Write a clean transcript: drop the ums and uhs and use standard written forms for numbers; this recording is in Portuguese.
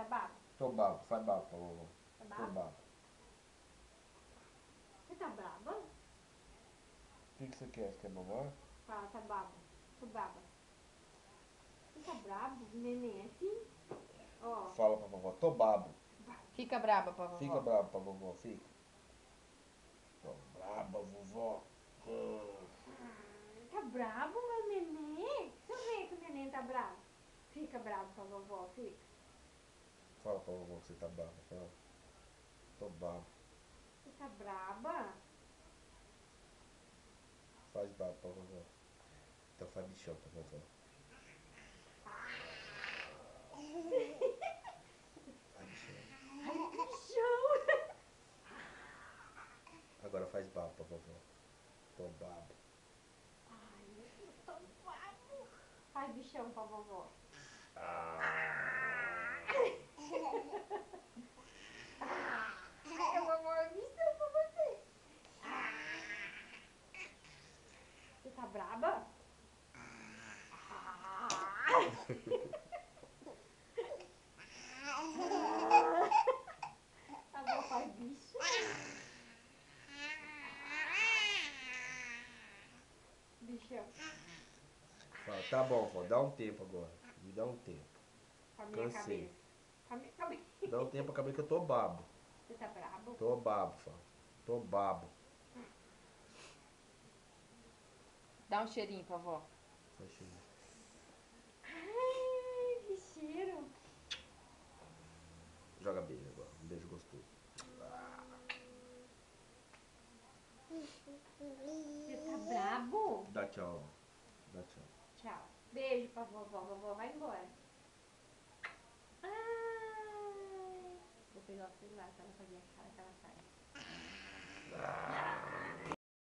tá brabo? Tô babo, faz babo pra vovó. Tá Tô brabo? babo. Você tá braba? O que você quer? Você quer vovó? Fala, tá braba. Tô braba. Você tá brabo? Neném, é assim? Ó. Fala pra vovó, tô babo. Fica braba pra Fica vovó. brabo pra vovó, fica. Tô braba, vovó. Tá brabo, meu neném? Deixa eu ver que o neném tá bravo. Fica bravo com a vovó, fica. Fala pra vovó que você tá brabo, fala. Tô babo. Você tá braba? Faz babo pra vovó. Então faz bichão pra vovó. Faz bichão. Ai, bichão! Agora faz babo pra vovó. Tô babo. Ai, meu Deus, tô bravo. Faz bichão pra vovó. Ai, eu vou pôr bichão pra você. Você tá braba? A vovó faz bichão. Bichão. Fala, tá bom, vó, dá um tempo agora. Me dá um tempo. Com a minha Cansei. cabeça. Com a minha cabeça. Dá um tempo, acabei que eu tô babo. Você tá brabo? Tô babo, fala. Tô babo. Dá um cheirinho pra vó. Faz cheiro. Ai, que cheiro. Joga beijo agora. Um beijo gostoso. Você tá brabo? Dá tchau. Dá tchau. Tchau. Beijo pra vovó. Vovó vai embora. Ai. Vou pegar o celular pra ela ver a cara que ela faz.